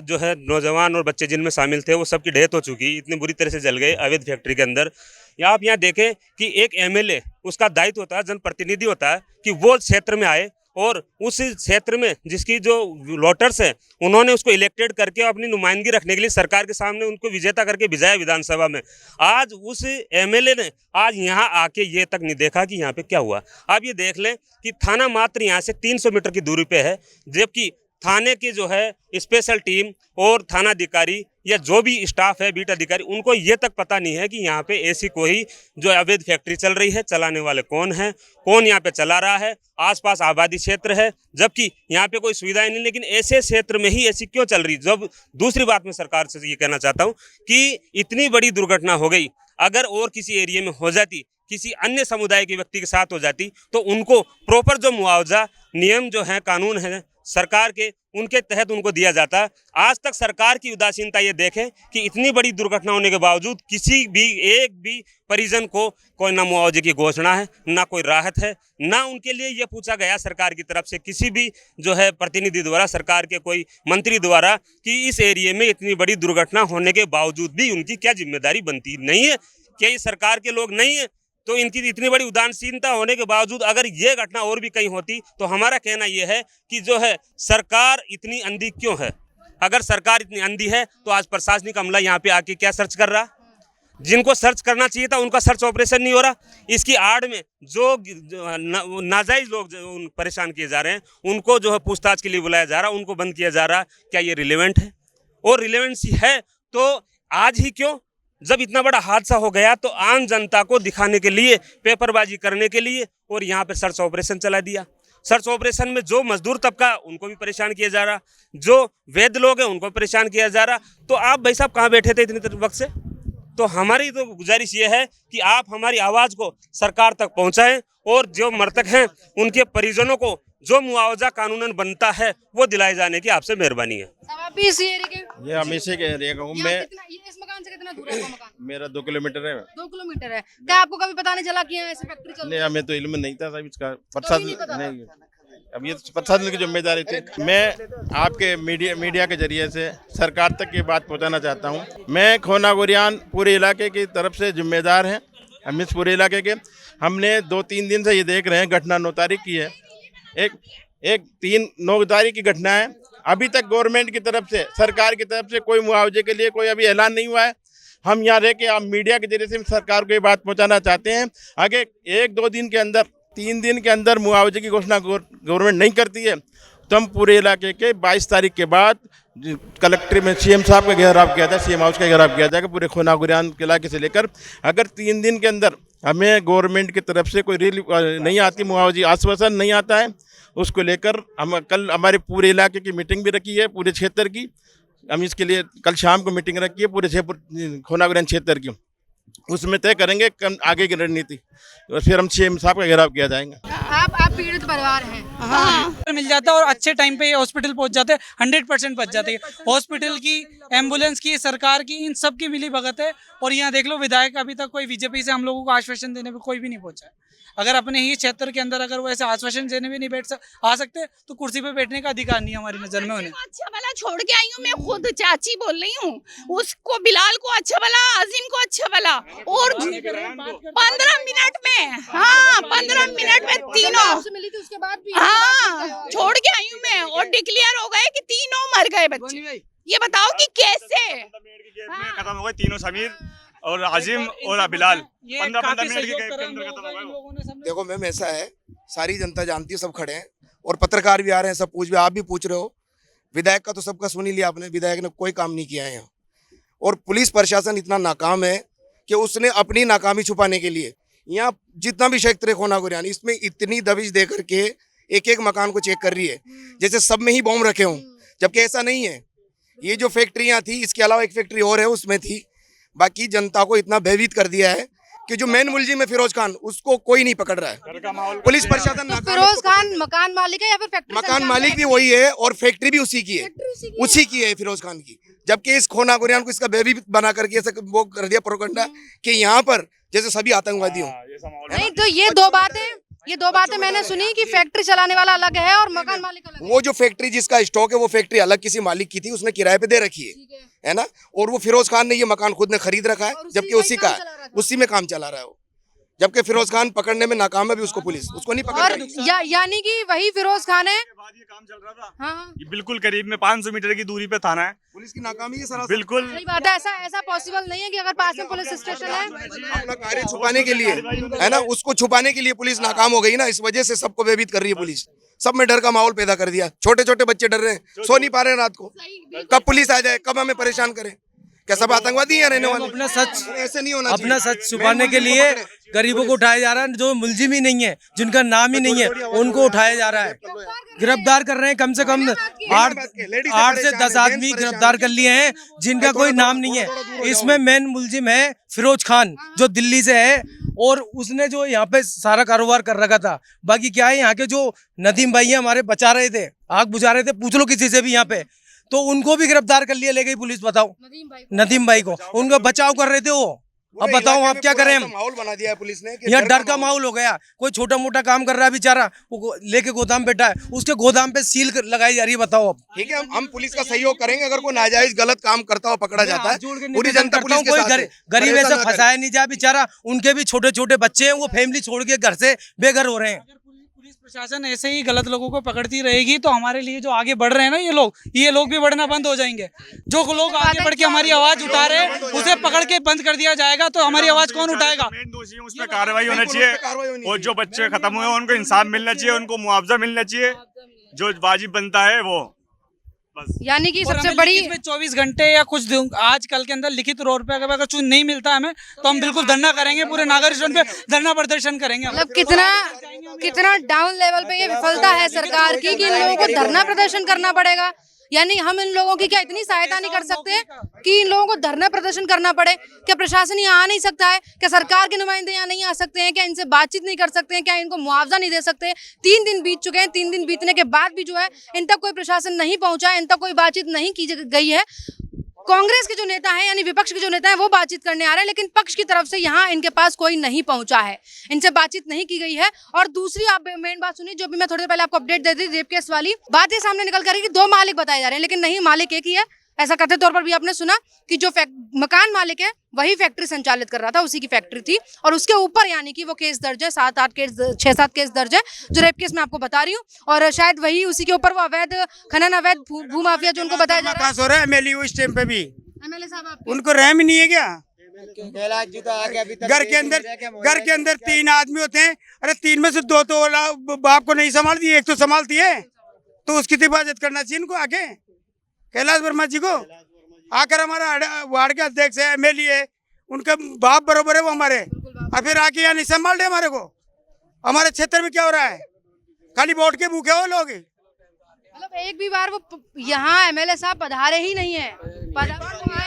जो है नौजवान और बच्चे जिनमें शामिल थे वो सबकी डेथ हो चुकी, इतनी बुरी तरह से जल गए अवैध फैक्ट्री के अंदर। या आप यहाँ देखें कि एक MLA, उसका दायित्व होता है, जनप्रतिनिधि होता है कि वो क्षेत्र में आए और उस क्षेत्र में जिसकी जो वोटर्स हैं उन्होंने उसको इलेक्टेड करके अपनी नुमाइंदगी रखने के लिए सरकार के सामने उनको विजेता करके भिजाया विधानसभा में। आज उस MLA ने आज यहाँ आके ये तक नहीं देखा कि यहाँ पे क्या हुआ। आप ये देख लें कि थाना मात्र यहाँ से 300 मीटर की दूरी पे है, जबकि थाने की जो है स्पेशल टीम और थानाधिकारी या जो भी स्टाफ है, बीट अधिकारी, उनको ये तक पता नहीं है कि यहाँ पे ऐसी कोई जो अवैध फैक्ट्री चल रही है, चलाने वाले कौन है, कौन यहाँ पे चला रहा है। आसपास आबादी क्षेत्र है, जबकि यहाँ पे कोई सुविधाएं नहीं, लेकिन ऐसे क्षेत्र में ही ऐसी क्यों चल रही। जब दूसरी बात मैं सरकार से ये कहना चाहता हूँ कि इतनी बड़ी दुर्घटना हो गई, अगर और किसी एरिया में हो जाती, किसी अन्य समुदाय के व्यक्ति के साथ हो जाती, तो उनको प्रॉपर जो मुआवजा नियम जो है, कानून है सरकार के, उनके तहत उनको दिया जाता। आज तक सरकार की उदासीनता ये देखें कि इतनी बड़ी दुर्घटना होने के बावजूद किसी भी एक भी परिजन को कोई ना मुआवजे की घोषणा है, ना कोई राहत है, ना उनके लिए ये पूछा गया सरकार की तरफ से किसी भी जो है प्रतिनिधि द्वारा, सरकार के कोई मंत्री द्वारा, कि इस एरिया में इतनी बड़ी दुर्घटना होने के बावजूद भी उनकी क्या जिम्मेदारी बनती नहीं है। क्या ये सरकार के लोग नहीं है? तो इनकी इतनी बड़ी उदासीनता होने के बावजूद अगर ये घटना और भी कहीं होती तो हमारा कहना ये है कि जो है सरकार इतनी अंधी क्यों है। अगर सरकार इतनी अंधी है तो आज प्रशासनिक अमला यहाँ पे आके क्या सर्च कर रहा? जिनको सर्च करना चाहिए था उनका सर्च ऑपरेशन नहीं हो रहा। इसकी आड़ में जो नाजायज लोग परेशान किए जा रहे हैं, उनको जो है पूछताछ के लिए बुलाया जा रहा, उनको बंद किया जा रहा। क्या ये रिलेवेंट है? और रिलेवेंसी है तो आज ही क्यों? जब इतना बड़ा हादसा हो गया तो आम जनता को दिखाने के लिए, पेपरबाजी करने के लिए, और यहाँ पर सर्च ऑपरेशन चला दिया। सर्च ऑपरेशन में जो मजदूर तबका उनको भी परेशान किया जा रहा, जो वैद्य लोग हैं उनको परेशान किया जा रहा। तो आप भाई साहब कहाँ बैठे थे इतने वक्त से? तो हमारी तो गुजारिश ये है कि आप हमारी आवाज़ को सरकार तक पहुँचाएँ और जो मृतक हैं उनके परिजनों को जो मुआवजा कानूनन बनता है वो दिलाए जाने की आपसे मेहरबानी है। ये हम इसी के एरिया का हूँ मैं। इस मकान से कितना दूर है आपका मकान? मेरा 2 किलोमीटर है। 2 किलोमीटर है। क्या आपको कभी पता नहीं चला कि यहाँ ऐसे फैक्ट्री चल रही है? नहीं, हमें तो इल्म नहीं था साहब इसका। प्रशासन नहीं, अब ये प्रशासन की जिम्मेदारी थी। मैं आपके मीडिया के जरिए से सरकार तक ये बात पहुँचाना चाहता हूँ। मैं खोना गोरियान पूरे इलाके की तरफ से जिम्मेदार हैं, हम इस पूरे इलाके के। हमने 2-3 दिन से ये देख रहे हैं, घटना 9 तारीख की है। एक 9 तारीख की घटना है। अभी तक गवर्नमेंट की तरफ से, सरकार की तरफ से कोई मुआवजे के लिए कोई अभी ऐलान नहीं हुआ है। हम यहाँ रह के आप मीडिया के जरिए से सरकार को ये बात पहुँचाना चाहते हैं, आगे 1-2 दिन के अंदर, 3 दिन के अंदर मुआवजे की घोषणा गवर्नमेंट नहीं करती है तो हम पूरे इलाके के 22 तारीख के बाद कलेक्ट्रेट में सीएम साहब का घेराव किया था, सीएम हाउस का घेराव किया जाएगा पूरे खोना गुरियान के इलाके से लेकर। अगर 3 दिन के अंदर हमें गवर्नमेंट की तरफ से कोई रिलीफ नहीं आती, मुआवजे आश्वासन नहीं आता है, उसको लेकर हम कल हमारे पूरे इलाके की मीटिंग भी रखी है, पूरे क्षेत्र की। हम इसके लिए कल शाम को मीटिंग रखी है पूरे खोना गुरियान क्षेत्र की, उसमें तय करेंगे आगे की रणनीति और फिर हम सीएम साहब का घेराव किया जाएगा। आप पीड़ित परिवार हैं। हाँ मिल जाता है और अच्छे टाइम पे हॉस्पिटल पहुंच जाते हैं, 100% पहुंच जाते हैं। हॉस्पिटल की, एम्बुलेंस की, सरकार की, इन सब की मिली भगत है। और यहाँ देख लो, विधायक अभी तक कोई बीजेपी से हम लोगों को आश्वासन देने पे कोई भी नहीं पहुंचा है। अगर अपने ही क्षेत्र के अंदर अगर वो ऐसे आश्वासन देने भी नहीं आ सकते तो कुर्सी पे बैठने का अधिकार नहीं है हमारी नजर में उन्हें। अच्छा भला छोड़ के आई हूँ, मैं खुद चाची बोल रही हूँ, उसको बिलाल को अच्छा भला, अजीम को अच्छा भला, और 15 मिनट में, हाँ 15 मिनट में तीनों मिली थी, उसके बाद भी हाँ छोड़ के आई हूँ मैं, और डिक्लेयर हो गए कि तीनों मर गए बच्चे। ये बताओ कि कैसे खत्म हो गए तीनों, समीर और आजिम और बिलाल। 15 मिनट के अंदर खत्म हो गए। देखो मैम, ऐसा है, सारी जनता जानती है, सब खड़े हैं और पत्रकार भी आ रहे हैं, सब पूछ भी, आप भी पूछ रहे हो। विधायक का तो सबका सुन ही लिया आपने, विधायक ने कोई काम नहीं किया है यहाँ। और पुलिस प्रशासन इतना नाकाम है कि उसने अपनी नाकामी छुपाने के लिए यहाँ जितना भी क्षेत्र है खोना गुरियान, इसमें इतनी दबिश दे करके एक एक मकान को चेक कर रही है जैसे सब में ही बॉम्ब रखे हों, जबकि ऐसा नहीं है। ये जो फैक्ट्रियाँ थी, इसके अलावा एक फैक्ट्री और है, उसमें थी। बाकी जनता को इतना भयभीत कर दिया है कि जो मेन मुलजिम है फिरोज खान, उसको कोई नहीं पकड़ रहा है। पुलिस प्रशासन तो फिरोज खान मकान मालिक है या फिर फैक्ट्री? मकान मालिक भी वही है और फैक्ट्री भी उसी की है, उसी की है फिरोज खान की। जबकि इस खोना गुरियान को इसका भयभीत बना करके ऐसा वो कर दिया प्रोपेगेंडा कि यहाँ पर जैसे सभी आतंकवादी हों। नहीं तो ये दो बातें मैंने सुनी कि फैक्ट्री चलाने वाला अलग है और मकान मालिक अलग है। वो जो फैक्ट्री जिसका स्टॉक है वो फैक्ट्री अलग किसी मालिक की थी, उसने किराए पे दे रखी है ना। और वो फिरोज खान ने ये मकान खुद ने खरीद रखा है, जबकि उसी का है, उसी में काम चला रहा है वो। जबकि फिरोज खान पकड़ने में नाकाम है भी, उसको पुलिस उसको नहीं पकड़ रही। यानी कि वही फिरोज खान है। ये काम चल रहा था। हाँ। ये बिल्कुल करीब में 500 मीटर की दूरी पे थाना है। पुलिस की नाकामी है सरासर। बिल्कुल सही बात है, ऐसा पॉसिबल नहीं है कि अगर पास में पुलिस स्टेशन है। अपना कार्य छुपाने के लिए है ना, उसको छुपाने के लिए पुलिस नाकाम हो गई ना, इस वजह से सबको भयभीत कर रही है पुलिस। सब में डर का माहौल पैदा कर दिया, छोटे छोटे बच्चे डर रहे हैं, सो नहीं पा रहे हैं रात को। कब पुलिस आ जाए, कब हमें परेशान करे, क्या सब आतंकवादी हैं रहने वाले? अपना सच ऐसे नहीं होना अपना सच छुपाने के लिए गरीबों को उठाया जा रहा है। जो मुलजिम ही नहीं है, जिनका नाम ही नहीं है, उनको उठाया जा रहा है, गिरफ्तार कर रहे हैं। कम से कम 8 से 10 आदमी गिरफ्तार कर लिए हैं जिनका कोई नाम नहीं है। इसमें मेन मुलजिम है फिरोज खान, जो दिल्ली से है और उसने जो यहाँ पे सारा कारोबार कर रखा था। बाकी क्या है, यहाँ के जो नदीम भाई है हमारे, बचा रहे थे, आग बुझा रहे थे, पूछ लो किसी से भी यहाँ पे, तो उनको भी गिरफ्तार कर लिया ले गई पुलिस। बताओ, नदीम भाई को उनका बचाव कर रहे थे वो। अब बताओ आप क्या करें? माहौल बना दिया है पुलिस ने, यहाँ डर का माहौल हो गया। कोई छोटा मोटा काम कर रहा है बेचारा, वो लेके गोदाम बैठा है, उसके गोदाम पे सील लगाई जा रही है। बताओ अब। ठीक है, हम पुलिस का सहयोग करेंगे। अगर कोई नाजायज गलत काम करता हुआ पकड़ा जाता है, पूरी जनता पुलिस के साथ है। गरीब ऐसे फंसाया नहीं जाए बेचारा, उनके भी छोटे छोटे बच्चे हैं, वो फैमिली छोड़ के घर से बेघर हो रहे हैं। पुलिस प्रशासन ऐसे ही गलत लोगों को पकड़ती रहेगी तो हमारे लिए जो आगे बढ़ रहे हैं ना ये लोग भी बढ़ना बंद हो जाएंगे। जो लोग आगे बढ़ के हमारी आवाज उठा रहे हैं उसे पकड़ के बंद कर दिया जाएगा तो हमारी आवाज कौन उठाएगा? मेन दोषी है, उस पर कार्रवाई होना चाहिए। और जो बच्चे खत्म हुए उनको इंसाफ मिलना चाहिए, उनको मुआवजा मिलना चाहिए, जो वाजिब बनता है वो। यानी कि सबसे बड़ी 24 घंटे या कुछ आज कल के अंदर लिखित तौर पे अगर कुछ नहीं मिलता हमें तो हम बिल्कुल धरना करेंगे, पूरे नागर स्टेशन पे धरना प्रदर्शन करेंगे। मतलब कितना डाउन लेवल पे ये विफलता है सरकार की कि इन लोगों को धरना प्रदर्शन करना पड़ेगा। यानी हम इन लोगों की क्या इतनी सहायता नहीं कर सकते कि इन लोगों को धरना प्रदर्शन करना पड़े? क्या प्रशासन यहाँ आ नहीं सकता है? क्या सरकार के नुमाइंदे यहाँ नहीं आ सकते हैं? क्या इनसे बातचीत नहीं कर सकते हैं? क्या इनको मुआवजा नहीं दे सकते? 3 दिन बीत चुके हैं, 3 दिन बीतने के बाद भी जो है इन तक कोई प्रशासन नहीं पहुंचा है, इन तक कोई बातचीत नहीं की गई है। कांग्रेस के जो नेता हैं यानी विपक्ष के जो नेता हैं वो बातचीत करने आ रहे हैं, लेकिन पक्ष की तरफ से यहाँ इनके पास कोई नहीं पहुंचा है, इनसे बातचीत नहीं की गई है। और दूसरी आप मेन बात सुनिए, जो भी मैं थोड़ी देर पहले आपको अपडेट दे दी रेप केस वाली बात, ये सामने निकल कर कि 2 मालिक बताए जा रहे हैं, लेकिन नहीं, मालिक एक ही है। ऐसा कथित तौर पर भी आपने सुना कि जो मकान मालिक है वही फैक्ट्री संचालित कर रहा था, उसी की फैक्ट्री थी। और उसके ऊपर यानी कि वो केस दर्ज है, 7-8 केस, 6-7 केस दर्ज है, जो रेप केस मैं आपको बता रही हूँ। और शायद वही उसी के ऊपर वो अवैध खनन, अवैध भू माफिया जो उनको बताया जा रहा है। एमएलए उस टाइम पे भी एमएलए साहब उनको रहम ही नहीं है क्या? घर के अंदर 3 आदमी होते हैं, अरे 3 में से 2 तो बाप को नहीं संभालती, एक तो संभालती है, तो उसकी हिफाजत करना चाहिए इनको आके। कैलाश वर्मा जी को आकर हमारा वार्ड के अध्यक्ष है, एमएलए है, उनका बाप बरोबर है वो हमारे, और फिर आके यहाँ नहीं संभाल रहे हमारे को। हमारे क्षेत्र में क्या हो रहा है? खाली वोट के भूखे हो लोग। मतलब एक भी बार वो यहाँ एमएलए साहब पधारे ही नहीं है।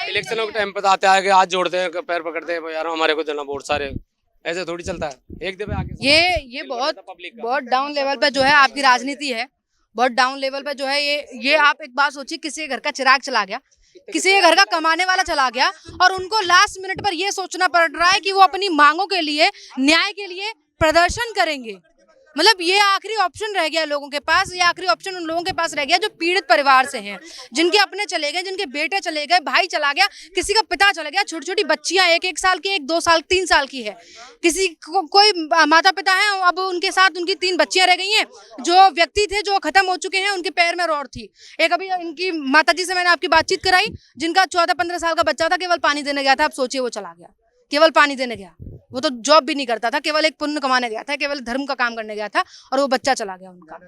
इलेक्शनों के टाइम पर आते आगे हाथ जोड़ते हैं, पैर पकड़ते हैं, यार हमारे को देना वोट, सारे ऐसे थोड़ी चलता है। एक दफे आगे ये बहुत डाउन लेवल पे जो है आपकी राजनीति है, बहुत डाउन लेवल पे जो है ये आप एक बात सोचिए, किसी के घर का चिराग चला गया, किसी के घर का कमाने वाला चला गया, और उनको लास्ट मिनट पर ये सोचना पड़ रहा है कि वो अपनी मांगों के लिए, न्याय के लिए प्रदर्शन करेंगे। मतलब ये आखिरी ऑप्शन रह गया लोगों के पास, ये आखिरी ऑप्शन उन लोगों के पास रह गया जो पीड़ित परिवार से हैं, जिनके अपने चले गए, जिनके बेटे चले गए, भाई चला गया, किसी का पिता चला गया, छोटी छोटी बच्चियां 1-1 साल की, 1-2 साल 3 साल की है, किसी को कोई माता पिता है, अब उनके साथ उनकी 3 बच्चियां रह गई हैं, जो व्यक्ति थे जो खत्म हो चुके हैं, उनके पैर में रॉड थी। एक अभी इनकी माता जी से मैंने आपकी बातचीत कराई, जिनका 14-15 साल का बच्चा था, केवल पानी देने गया था, आप सोचिए वो चला गया, केवल पानी देने गया, वो तो जॉब भी नहीं करता था, केवल एक पुण्य कमाने गया था, केवल धर्म का काम करने गया था, और वो बच्चा चला गया उनका।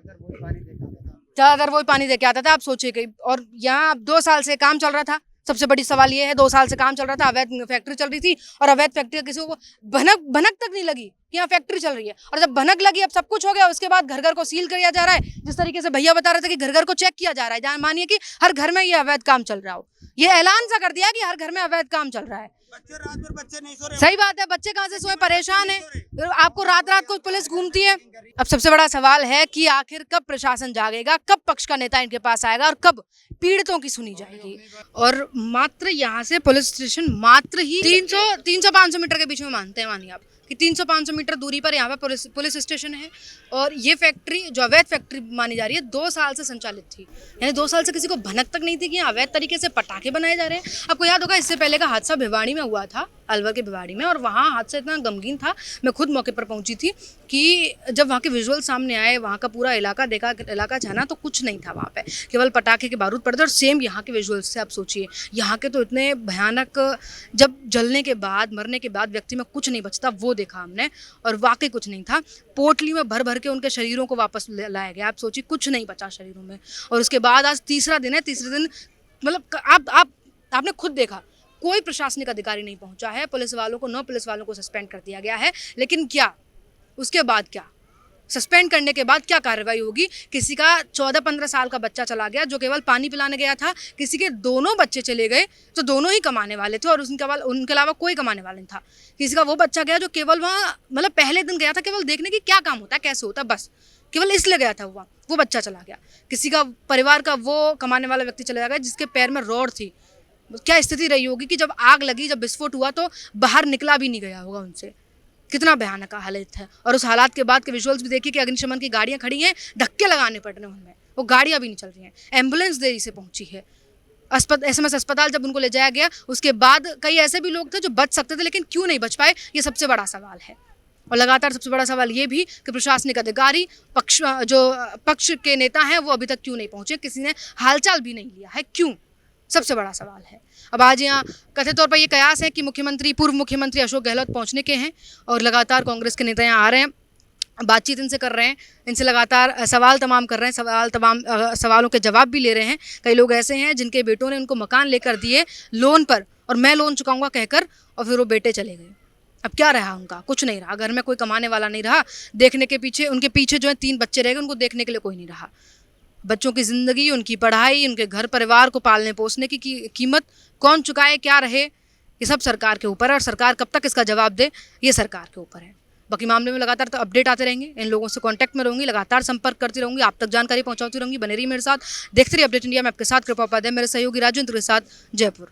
ज्यादातर वो पानी दे के आता था, आप सोचिए। और यहाँ 2 साल से काम चल रहा था, सबसे बड़ी सवाल ये है, 2 साल से काम चल रहा था, अवैध फैक्ट्री चल रही थी, और अवैध फैक्ट्री किसी को भनक तक नहीं लगी कि यहाँ फैक्ट्री चल रही है। और जब भनक लगी, अब सब कुछ हो गया, उसके बाद घर घर को सील किया जा रहा है। जिस तरीके से भैया बता रहे थे कि घर घर को चेक किया जा रहा है, मानिए कि हर घर में ये अवैध काम चल रहा हो, ये ऐलान सा कर दिया कि हर घर में अवैध काम चल रहा है। बच्चे नहीं सो रहे। सही बात है, बच्चे कहाँ से सोए, परेशान है, आपको रात रात को पुलिस घूमती है। अब सबसे बड़ा सवाल है कि आखिर कब प्रशासन जागेगा, कब पक्ष का नेता इनके पास आएगा, और कब पीड़ितों की सुनी जाएगी। और मात्र यहाँ से पुलिस स्टेशन मात्र ही 300-500 मीटर के बीच में मानते हैं, मानिए आप कि 300-500 मीटर दूरी पर यहाँ पर पुलिस स्टेशन है। और ये फैक्ट्री जो अवैध फैक्ट्री मानी जा रही है 2 साल से संचालित थी, यानी 2 साल से किसी को भनक तक नहीं थी कि अवैध तरीके से पटाखे बनाए जा रहे हैं। आपको याद होगा इससे पहले का हादसा भिवाड़ी में हुआ था, अलवर के भिवाड़ी में, और वहाँ हादसा इतना गमगीन था, मैं खुद मौके पर पहुंची थी कि जब वहाँ के विजुअल सामने आए, वहाँ का पूरा इलाका देखा, इलाका जाना तो कुछ नहीं था वहाँ पे, केवल पटाखे के बारूद पड़े थे। और सेम यहाँ के विजुअल्स से आप सोचिए, यहाँ के तो इतने भयानक, जब जलने के बाद, मरने के बाद व्यक्ति में कुछ नहीं बचता, वो देखा हमने, और वाकई कुछ नहीं था। पोटली में भर भर के उनके शरीरों को वापस लाया गया, आप सोचिए कुछ नहीं बचा शरीरों में। और उसके बाद आज तीसरा दिन है, तीसरे दिन मतलब आपने खुद देखा, कोई प्रशासनिक अधिकारी नहीं पहुंचा है, पुलिस वालों को 9 पुलिस वालों को सस्पेंड कर दिया गया है। लेकिन क्या उसके बाद, क्या सस्पेंड करने के बाद क्या कार्रवाई होगी? किसी का 14-15 साल का बच्चा चला गया जो केवल पानी पिलाने गया था, किसी के दोनों बच्चे चले गए जो दोनों ही कमाने वाले थे और उनके अलावा कोई कमाने वाला नहीं था। किसी का वो बच्चा गया जो केवल वहाँ मतलब पहले दिन गया था केवल देखने की क्या काम होता है, कैसे होता है, बस केवल इसलिए गया था, वो बच्चा चला गया। किसी का परिवार का वो कमाने वाला व्यक्ति चला गया जिसके पैर में रॉड थी। क्या स्थिति रही होगी कि जब आग लगी, जब विस्फोट हुआ तो बाहर निकला भी नहीं गया होगा उनसे, कितना भयानक हालत है। और उस हालात के बाद के विजुअल्स भी देखिए कि अग्निशमन की गाड़ियां खड़ी हैं, धक्के लगाने पड़ रहे हैं उनमें, वो गाड़ियां भी नहीं चल रही हैं, एम्बुलेंस देरी से पहुंची है। SMS अस्पताल जब उनको ले जाया गया उसके बाद कई ऐसे भी लोग थे जो बच सकते थे लेकिन क्यों नहीं बच पाए, ये सबसे बड़ा सवाल है। और लगातार सबसे बड़ा सवाल ये भी कि प्रशासनिक अधिकारी पक्ष के नेता हैं वो अभी तक क्यों नहीं पहुंचे, किसी ने हालचाल भी नहीं लिया है, क्यों, सबसे बड़ा सवाल है। अब आज यहाँ कथित तौर पर ये कयास है कि पूर्व मुख्यमंत्री अशोक गहलोत पहुंचने के हैं और लगातार कांग्रेस के नेता यहाँ आ रहे हैं, बातचीत इनसे कर रहे हैं, इनसे लगातार सवाल तमाम कर रहे हैं, सवालों के जवाब भी ले रहे हैं। कई लोग ऐसे हैं जिनके बेटों ने उनको मकान लेकर दिए लोन पर और मैं लोन चुकाऊंगा कहकर, और फिर वो बेटे चले गए। अब क्या रहा उनका, कुछ नहीं रहा, घर में कोई कमाने वाला नहीं रहा, देखने के पीछे उनके पीछे जो है 3 बच्चे रह गए, उनको देखने के लिए कोई नहीं रहा। बच्चों की ज़िंदगी, उनकी पढ़ाई, उनके घर परिवार को पालने पोसने की कीमत कौन चुकाए, क्या रहे, ये सब सरकार के ऊपर है। और सरकार कब तक इसका जवाब दे, ये सरकार के ऊपर है। बाकी मामले में लगातार तो अपडेट आते रहेंगे, इन लोगों से कांटेक्ट में रहूंगी, लगातार संपर्क करती रहूंगी, आप तक जानकारी पहुंचाती रहूंगी। बने रहिए मेरे साथ, देखते रहिए अपडेट इंडिया में आपके साथ। कृपा उपाध्याय मेरे सहयोगी राजेंद्र के साथ, जयपुर।